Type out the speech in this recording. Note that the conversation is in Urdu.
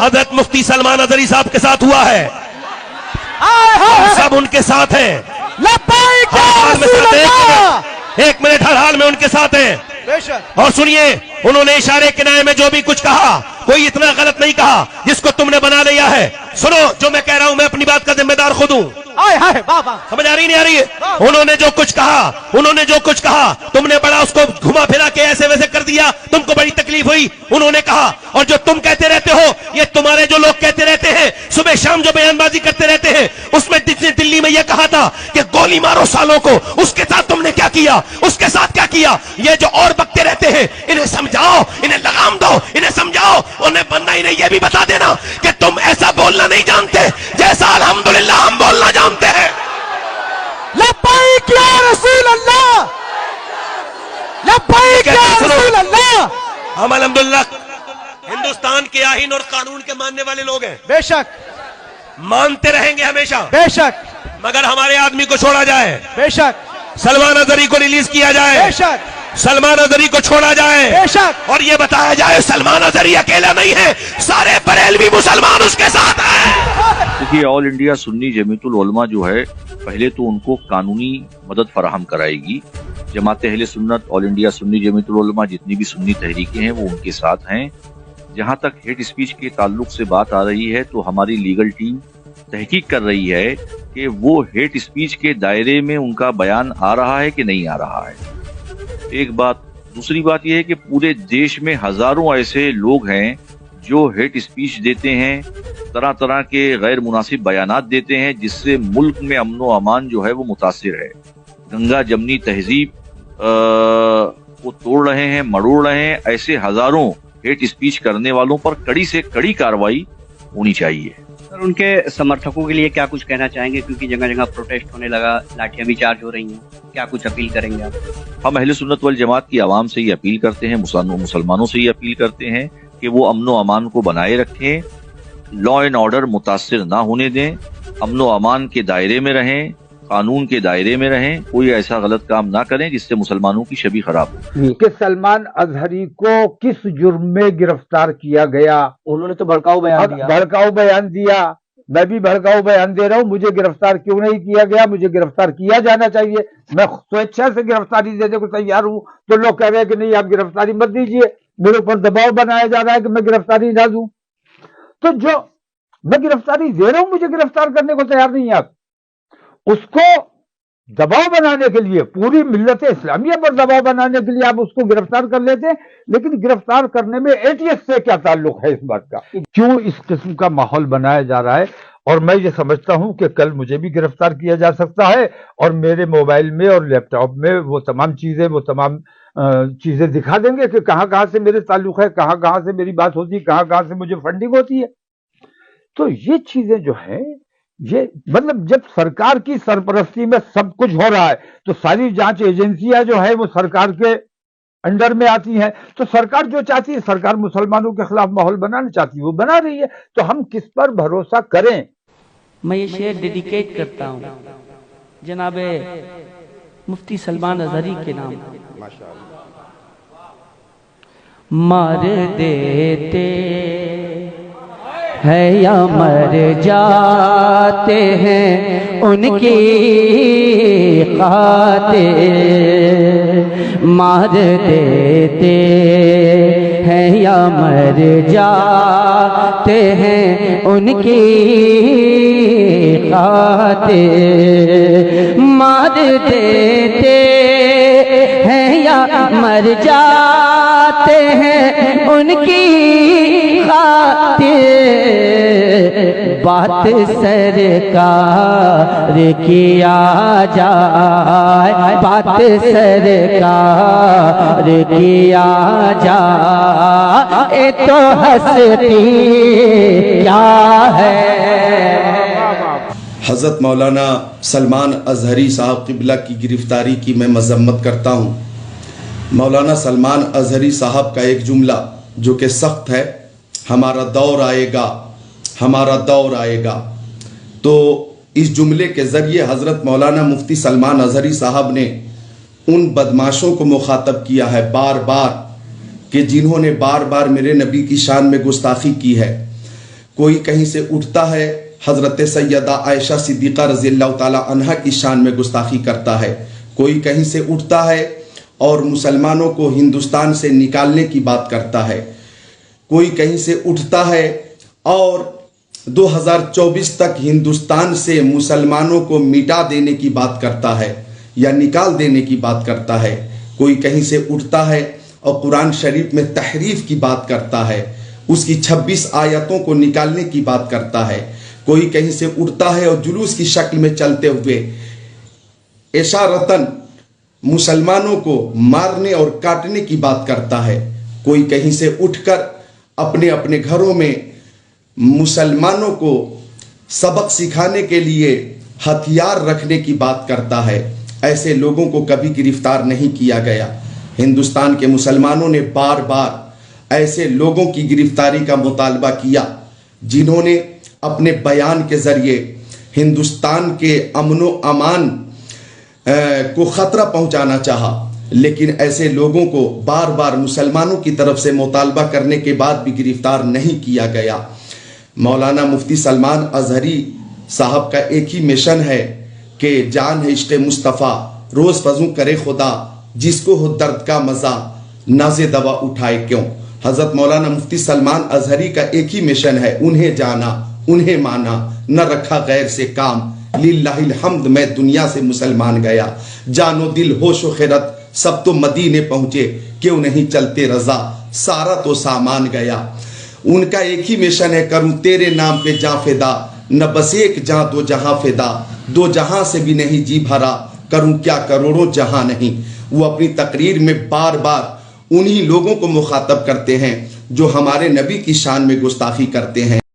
حضرت مفتی سلمان اظہری صاحب کے ساتھ ہوا ہے، سب ان کے ساتھ ہیں، ایک منٹ ہر حال میں ان کے ساتھ ہیں. اور سنیے، انہوں نے اشارے کنائے میں جو بھی کچھ کہا کوئی اتنا غلط نہیں کہا جس کو تم نے بنا لیا ہے. سنو جو میں کہہ رہا ہوں، میں اپنی بات کا ذمہ دار خود ہوں. سمجھ آ رہی نہیں آ رہی ہے؟ انہوں نے جو کچھ کہا تم نے بڑا اس کو گھما پھرا کے ایسے ویسے کر دیا، تم کو بڑی تکلیف ہوئی. انہوں نے کہا، اور جو تم کہتے رہتے ہو، یہ تمہارے جو لوگ کہتے رہتے ہیں صبح شام جو بیان بازی کرتے رہتے ہیں، اس میں دلی میں یہ کہا تھا کہ گولی مارو سالوں کو، اس کے ساتھ تم نے کیا کیا، اس کے ساتھ کیا کیا. یہ جو اور بکتے رہتے ہیں انہیں سمجھاؤ، انہیں لگام دو، انہیں سمجھاؤ، انہیں بننا انہیں یہ بھی بتا دینا کہ تم ایسا بولنا نہیں جانتے جیسا الحمدللہ ہم بولنا جانتے ہیں. لبیک یا رسول اللہ، لبیک یا رسول اللہ. ہم الحمدللہ ہندوستان کے آئین اور قانون کے ماننے والے لوگ ہیں، بے شک مانتے رہیں گے ہمیشہ، بے شک مگر ہمارے آدمی کو چھوڑا جائے، بے شک سلمان اظہری کو ریلیز کیا جائے، بے شک سلمان اظہری کو چھوڑا جائے، بے شک، اور یہ بتایا جائے سلمان اظہری اکیلا نہیں ہے، سارے بریلوی مسلمان اس کے ساتھ ہیں. دیکھیے، آل انڈیا سنی جمیعت العلماء جو ہے، پہلے تو ان کو قانونی مدد فراہم کرائے گی. جماعت اہل سنت، آل انڈیا سنی جمیعت العلماء، جتنی بھی سنی تحریکیں ہیں وہ ان کے ساتھ ہیں. جہاں تک ہیٹ اسپیچ کے تعلق سے بات آ رہی ہے تو ہماری لیگل ٹیم تحقیق کر رہی ہے کہ وہ ہیٹ اسپیچ کے دائرے میں ان کا بیان آ رہا ہے کہ نہیں آ رہا ہے. ایک بات. دوسری بات یہ ہے کہ پورے دیش میں ہزاروں ایسے لوگ ہیں جو ہیٹ اسپیچ دیتے ہیں، طرح طرح کے غیر مناسب بیانات دیتے ہیں، جس سے ملک میں امن و امان جو ہے وہ متاثر ہے. گنگا جمنی تہذیب کو توڑ رہے ہیں، مروڑ رہے ہیں. ایسے ہزاروں ہیٹ اسپیچ کرنے والوں پر کڑی سے کڑی کارروائی ہونی چاہیے. سر، ان کے سمرتھکوں کے لیے کیا کچھ کہنا چاہیں گے؟ کیونکہ جگہ جگہ پروٹیسٹ ہونے لگا، لاٹھیاں بھی چارج ہو رہی ہیں، کیا کچھ اپیل کریں گے آپ؟ ہم اہل سنت والجماعت کی عوام سے یہ اپیل کرتے ہیں، مسلمانوں سے یہ اپیل کرتے ہیں کہ وہ امن و امان کو بنائے رکھیں، لا اینڈ آرڈر متاثر نہ ہونے دیں، امن و امان کے دائرے میں رہیں، قانون کے دائرے میں رہیں، کوئی ایسا غلط کام نہ کریں جس سے مسلمانوں کی شبیہ خراب ہو. کہ سلمان اظہری کو کس جرم میں گرفتار کیا گیا؟ انہوں نے تو بھڑکاؤ بیان دیا. میں بھی بھڑکاؤ بیان دے رہا ہوں. مجھے گرفتار کیوں نہیں کیا گیا؟ مجھے گرفتار کیا جانا چاہیے. میں سویچھا سے گرفتاری دینے کو تیار ہوں، تو لوگ کہہ رہے ہیں کہ نہیں آپ گرفتاری مت دیجیے. میرے اوپر دباؤ بنایا جا رہا ہے کہ میں گرفتاری نہ دوں. تو جو میں گرفتاری دے رہا ہوں، مجھے گرفتار کرنے کو تیار نہیں ہے. آپ اس کو دباؤ بنانے کے لیے، پوری ملت اسلامیہ پر دباؤ بنانے کے لیے آپ اس کو گرفتار کر لیتے ہیں. لیکن گرفتار کرنے میں اے ٹی ایس سے کیا تعلق ہے اس بات کا؟ کیوں اس قسم کا ماحول بنایا جا رہا ہے؟ اور میں یہ سمجھتا ہوں کہ کل مجھے بھی گرفتار کیا جا سکتا ہے، اور میرے موبائل میں اور لیپ ٹاپ میں وہ تمام چیزیں دکھا دیں گے کہ کہاں کہاں سے میرے تعلق ہے، کہاں کہاں سے میری بات ہوتی ہے، کہاں کہاں سے مجھے فنڈنگ ہوتی ہے. تو یہ چیزیں جو ہیں، یہ مطلب جب سرکار کی سرپرستی میں سب کچھ ہو رہا ہے تو ساری جانچ ایجنسیاں جو ہے وہ سرکار کے انڈر میں آتی ہیں. تو سرکار جو چاہتی ہے، سرکار مسلمانوں کے خلاف ماحول بنانا چاہتی ہے، وہ بنا رہی ہے. تو ہم کس پر بھروسہ کریں؟ میں یہ شعر ڈیڈیکیٹ کرتا ہوں جناب مفتی سلمان اظہری کے نام. مار دیتے ہے یا مر جاتے ہیں ان کی خاطر، مار دیتے ہیں یا مر جاتے ہیں ان کی خاطر، مار دیتے ہیں یا مر جاتے ہیں ان کی خاطر. بات سرکار کیا جائے، بات سرکار کیا جائے تو ہستی کیا ہے. حضرت مولانا سلمان اظہری صاحب قبلہ کی گرفتاری کی میں مذمت کرتا ہوں. مولانا سلمان اظہری صاحب کا ایک جملہ جو کہ سخت ہے، ہمارا دور آئے گا، ہمارا دور آئے گا. تو اس جملے کے ذریعے حضرت مولانا مفتی سلمان اظہری صاحب نے ان بدماشوں کو مخاطب کیا ہے بار بار، کہ جنہوں نے بار بار میرے نبی کی شان میں گستاخی کی ہے. کوئی کہیں سے اٹھتا ہے حضرت سیدہ عائشہ صدیقہ رضی اللہ تعالی عنہا کی شان میں گستاخی کرتا ہے، کوئی کہیں سے اٹھتا ہے اور مسلمانوں کو ہندوستان سے نکالنے کی بات کرتا ہے، کوئی کہیں سے اٹھتا ہے اور 2024 تک ہندوستان سے مسلمانوں کو مٹا دینے کی بات کرتا ہے یا نکال دینے کی بات کرتا ہے، کوئی کہیں سے اٹھتا ہے اور قرآن شریف میں تحریف کی بات کرتا ہے، اس کی 26 آیتوں کو نکالنے کی بات کرتا ہے، کوئی کہیں سے اٹھتا ہے اور جلوس کی شکل میں چلتے ہوئے اشارتاً مسلمانوں کو مارنے اور کاٹنے کی بات کرتا ہے، کوئی کہیں سے اٹھ کر اپنے اپنے گھروں میں مسلمانوں کو سبق سکھانے کے لیے ہتھیار رکھنے کی بات کرتا ہے۔ ایسے لوگوں کو کبھی گرفتار نہیں کیا گیا۔ ہندوستان کے مسلمانوں نے بار بار ایسے لوگوں کی گرفتاری کا مطالبہ کیا جنہوں نے اپنے بیان کے ذریعے ہندوستان کے امن و امان کو خطرہ پہنچانا چاہا، لیکن ایسے لوگوں کو بار بار مسلمانوں کی طرف سے مطالبہ کرنے کے بعد بھی گرفتار نہیں کیا گیا۔ مولانا مفتی سلمان اظہری صاحب کا ایک ہی مشن ہے کہ جان ہے عشق مصطفیٰ، روز فضوں کرے خدا، جس کو ہو درد کا مزہ ناز دوا اٹھائے کیوں۔ حضرت مولانا مفتی سلمان اظہری کا ایک ہی مشن ہے، انہیں جانا، انہیں مانا، نہ رکھا غیر سے کام، للہ الحمد میں دنیا سے مسلمان گیا، جان و دل ہوش و خیرت سب تو مدینے پہنچے، کیوں نہیں چلتے رضا، سارا تو سامان گیا۔ ان کا ایک ہی مشن ہے، کروں تیرے نام پہ جاں فدا، نہ بس ایک جہاں دو جہاں فدا، دو جہاں سے بھی نہیں جی بھرا، کروں کیا کروڑوں جہاں نہیں۔ وہ اپنی تقریر میں بار بار انہی لوگوں کو مخاطب کرتے ہیں جو ہمارے نبی کی شان میں گستاخی کرتے ہیں۔